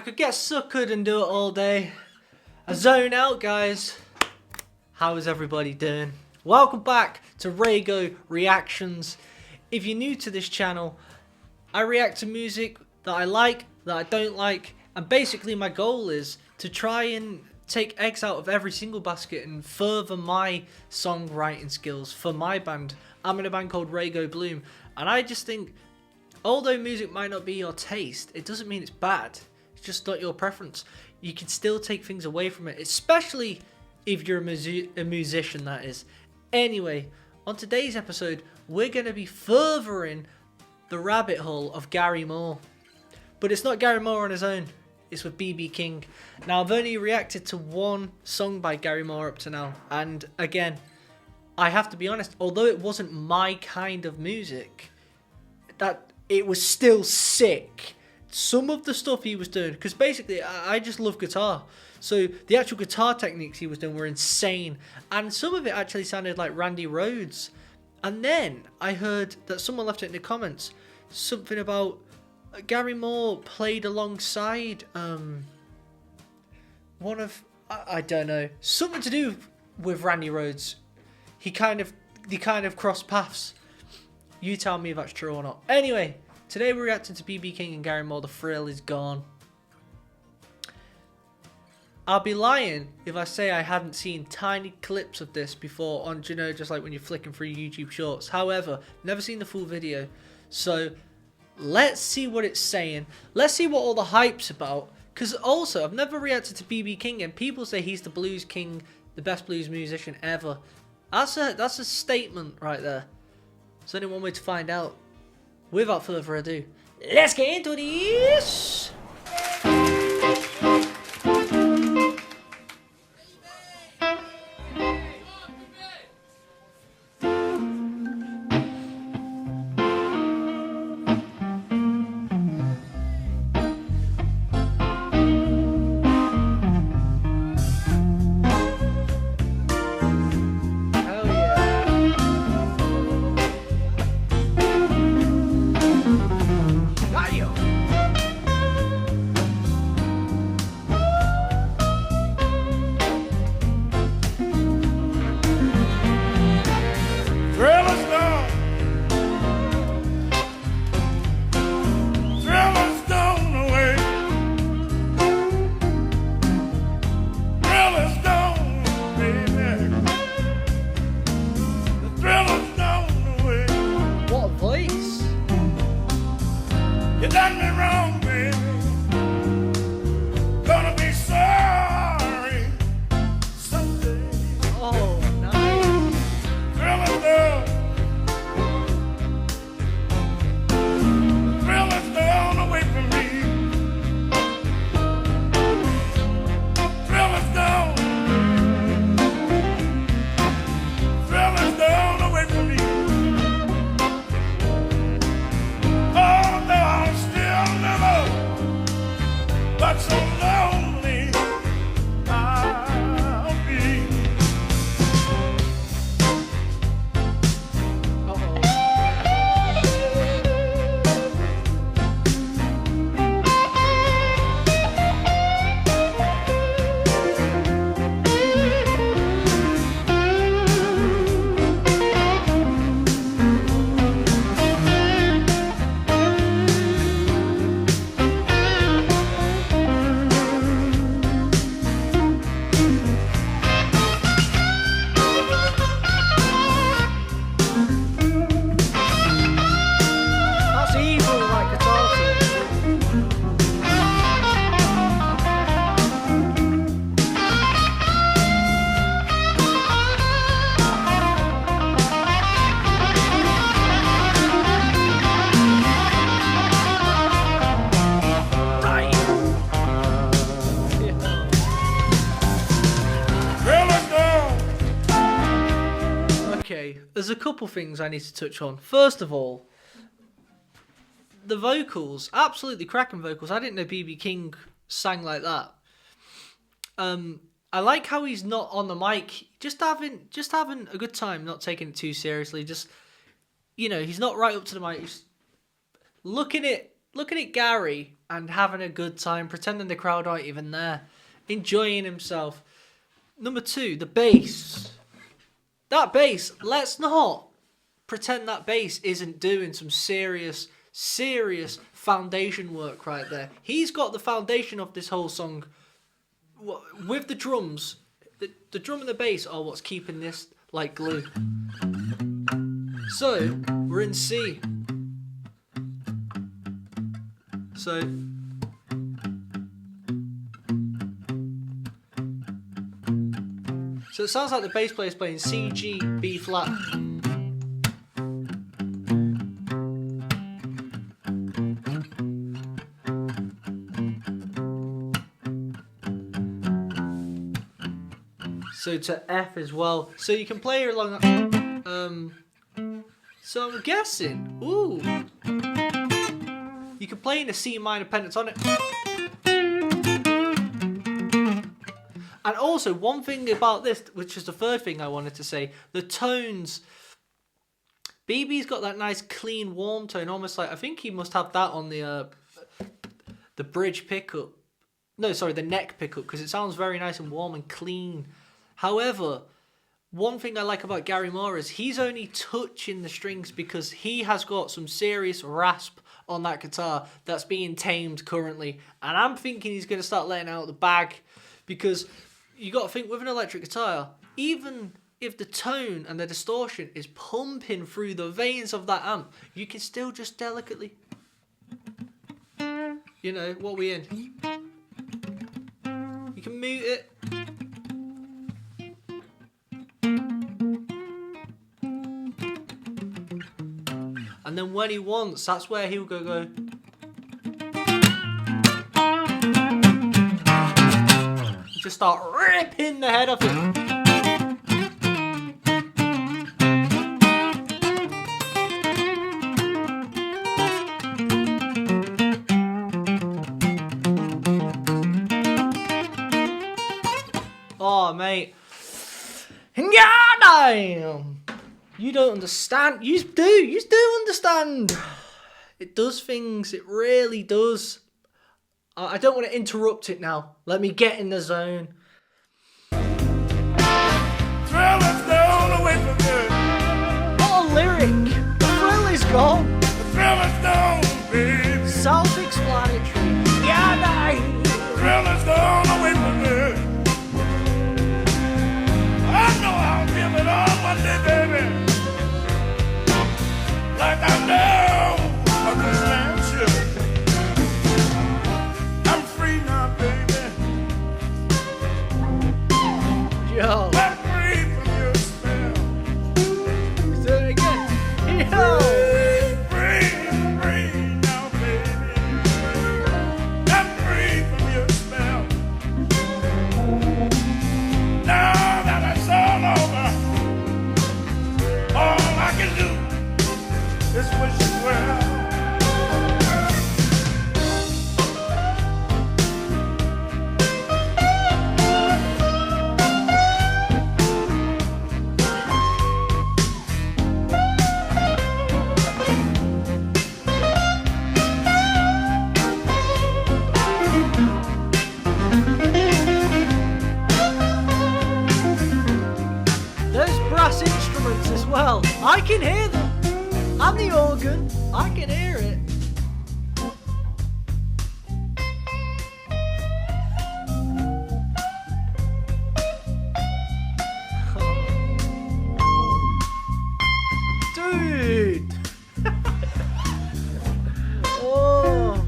I could get suckered and do it all day. I zone out, guys. How is everybody doing? Welcome back to RAYGO Reactions. If you're new to this channel, I react to music that I like, that I don't like, and basically my goal is to try and take eggs out of every single basket and further my songwriting skills for my band. I'm in a band called RAYGO Bloom, and I just think, although music might not be your taste, it doesn't mean it's bad. It's just not your preference. You can still take things away from it, especially if you're a musician, that is. Anyway, on today's episode, we're going to be furthering the rabbit hole of Gary Moore. But it's not Gary Moore on his own. It's with BB King. Now, I've only reacted to one song by Gary Moore up to now. And again, I have to be honest, although it wasn't my kind of music, that it was still sick. Some of the stuff he was doing, because basically I just love guitar. So the actual guitar techniques he was doing were insane. And some of it actually sounded like Randy Rhoads. And then I heard that someone left it in the comments, something about Gary Moore played alongside one of, I don't know, something to do with Randy Rhoads. They kind of crossed paths. You tell me if that's true or not. Anyway, today we're reacting to BB King and Gary Moore. The thrill is gone. I'll be lying if I say I hadn't seen tiny clips of this before on, you know, just like when you're flicking through YouTube Shorts. However, never seen the full video. So let's see what it's saying. Let's see what all the hype's about. Because also, I've never reacted to BB King, and people say he's the blues king, the best blues musician ever. That's a statement right there. There's only one way to find out. Without further ado, let's get into this! You done me wrong, baby. Gonna be sorry someday. Oh, nice. Thrill is done. Thrill is gone away from me. Thrill is gone. Thrill is gone away from me. But so lonely I'll be. There's a couple things I need to touch on. First of all, the vocals, absolutely cracking vocals. I didn't know BB King sang like that. I like how he's not on the mic, just having a good time, not taking it too seriously. Just, you know, he's not right up to the mic. He's looking at Gary and having a good time, pretending the crowd aren't even there, enjoying himself. Number 2, the bass. That bass, let's not pretend that bass isn't doing some serious foundation work right there. He's got the foundation of this whole song with the drums. The drum and the bass are what's keeping this like glue. So, we're in C. So it sounds like the bass player is playing C, G, B flat. So to F as well. So you can play along. So I'm guessing. Ooh. You can play in a C minor pentatonic. And also, one thing about this, which is the third thing I wanted to say, the tones. BB's got that nice, clean, warm tone, almost like, I think he must have that on the bridge pickup. No, sorry, the neck pickup, because it sounds very nice and warm and clean. However, one thing I like about Gary Moore is he's only touching the strings because he has got some serious rasp on that guitar that's being tamed currently. And I'm thinking he's going to start letting out the bag, because you got to think, with an electric guitar, even if the tone and the distortion is pumping through the veins of that amp, you can still just delicately, you know, what we in? You can mute it. And then when he wants, that's where he'll go. Just start ripping the head off it. Oh, mate. Goddamn! You don't understand. You do understand. It does things. It really does. I don't want to interrupt it now. Let me get in the zone. Thrill is gone away from me. What a lyric. The thrill is gone. The thrill is gone, baby. Self-explanatory. Yeah, nice. The thrill is gone away from me. I know I'll give it all one day, baby. Like I know a good man should. I'm free now, baby. Yo. I'm free from your spell. Do it again. Yo. Free now, baby. I'm free from your spell. Now that it's all over, all I can do is wish you well. There's brass instruments as well. I can hear them. And the organ. I can hear it. Dude. Oh.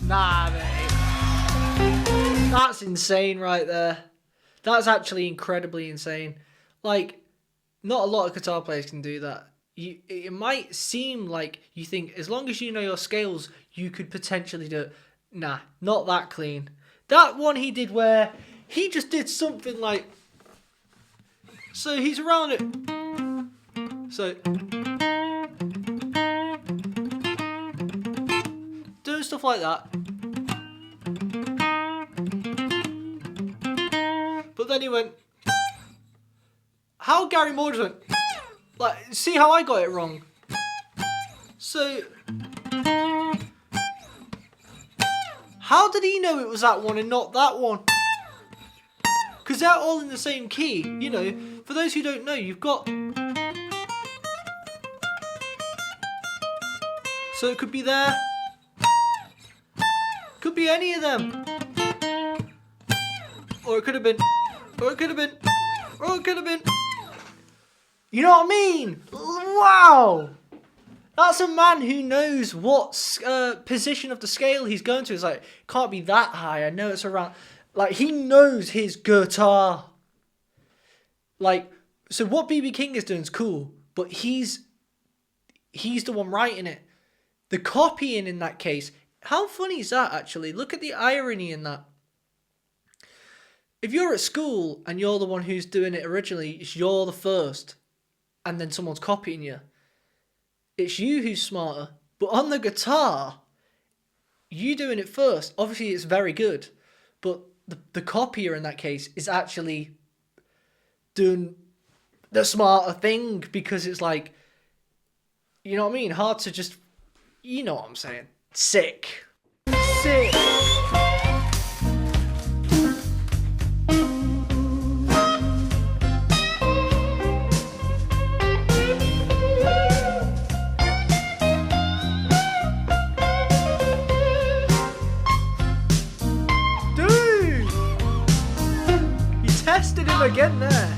Nah, mate. That's insane right there. That's actually incredibly insane. Like, not a lot of guitar players can do that. It might seem like you think as long as you know your scales, you could potentially do it. Nah, not that clean. That one he did where he just did something like, so he's around it. So doing stuff like that. But then he went, how Gary Moore just went, like, see how I got it wrong? So, how did he know it was that one and not that one? Because they're all in the same key, you know. For those who don't know, you've got... So it could be there. Could be any of them. Or it could have been. Or it could have been. Or it could have been. You know what I mean? Wow! That's a man who knows what position of the scale he's going to. It's like, can't be that high. I know it's around... Like, he knows his guitar. Like, so what B.B. King is doing is cool, but he's the one writing it. The copying in that case, how funny is that actually? Look at the irony in that. If you're at school and you're the one who's doing it originally, it's you're the first, and then someone's copying you. It's you who's smarter. But on the guitar, you doing it first, obviously it's very good, but the copier in that case is actually doing the smarter thing, because it's like, you know what I mean? Hard to just, you know what I'm saying? Sick. Sick. Tested him again there.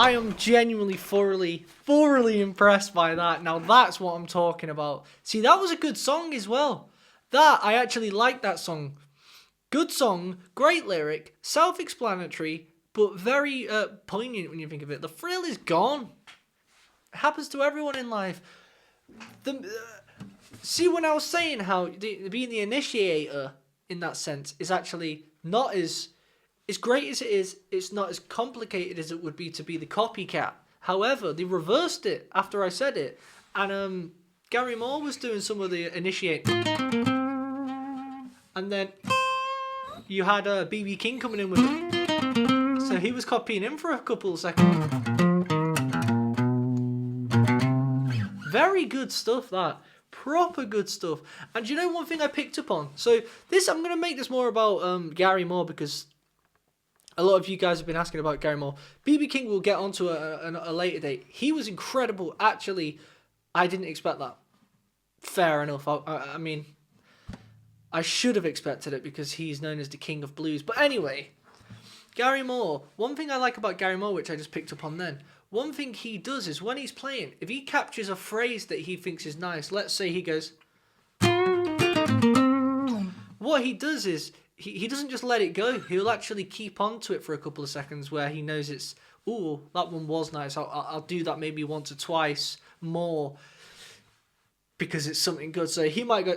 I am genuinely thoroughly impressed by that. Now that's what I'm talking about. See, that was a good song as well. I actually liked that song. Good song, great lyric, self-explanatory, but very poignant when you think of it. The thrill is gone. It happens to everyone in life. See, when I was saying how being the initiator in that sense is actually not as great as it is, it's not as complicated as it would be to be the copycat. However, they reversed it after I said it. And Gary Moore was doing some of the initiate. And then you had B.B. King coming in with it. So he was copying him for a couple of seconds. Very good stuff, that. Proper good stuff. And you know one thing I picked up on? So I'm going to make this more about Gary Moore, because a lot of you guys have been asking about Gary Moore. B.B. King will get onto a later date. He was incredible. Actually, I didn't expect that. Fair enough. I mean, I should have expected it because he's known as the king of blues. But anyway, Gary Moore. One thing I like about Gary Moore, which I just picked up on then, one thing he does is when he's playing, if he captures a phrase that he thinks is nice, let's say he goes, what he does is, he doesn't just let it go. He'll actually keep on to it for a couple of seconds where he knows it's, ooh, that one was nice. I'll do that maybe once or twice more because it's something good. So he might go,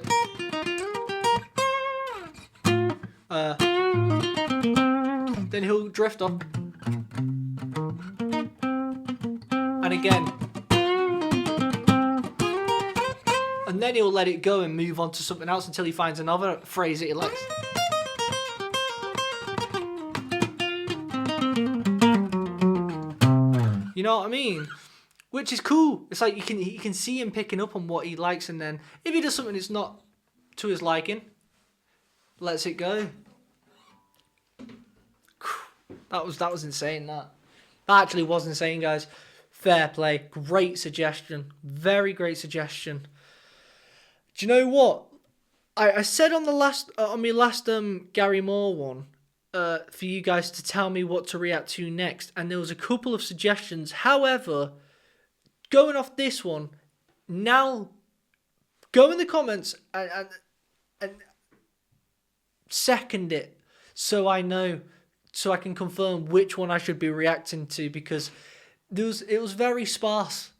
then he'll drift off. And again. And then he'll let it go and move on to something else until he finds another phrase that he likes. You know what I mean? Which is cool. It's like you can see him picking up on what he likes, and then if he does something that's not to his liking, lets it go. That was insane. That actually was insane, guys. Fair play. Great suggestion. Very great suggestion. Do you know what? I said on my last Gary Moore one, for you guys to tell me what to react to next, and there was a couple of suggestions. However, going off this one, now go in the comments and second it so I know, so I can confirm which one I should be reacting to, because it was very sparse.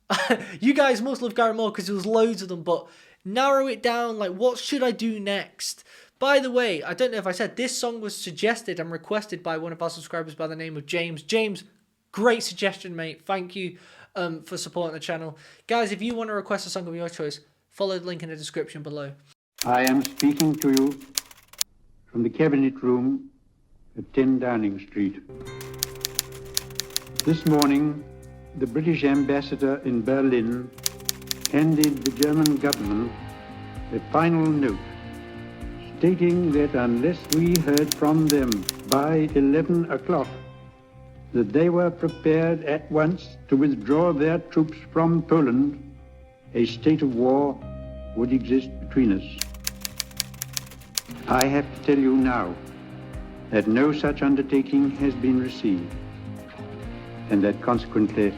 You guys must love Gary Moore because there was loads of them, but narrow it down, like what should I do next? By the way, I don't know if I said, this song was suggested and requested by one of our subscribers by the name of James. James, great suggestion, mate. Thank you for supporting the channel. Guys, if you want to request a song of your choice, follow the link in the description below. I am speaking to you from the cabinet room at 10 Downing Street. This morning, the British ambassador in Berlin handed the German government a final note stating that unless we heard from them by 11 o'clock, that they were prepared at once to withdraw their troops from Poland, a state of war would exist between us. I have to tell you now that no such undertaking has been received, and that consequently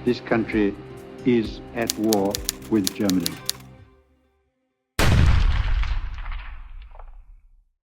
this country is at war with Germany.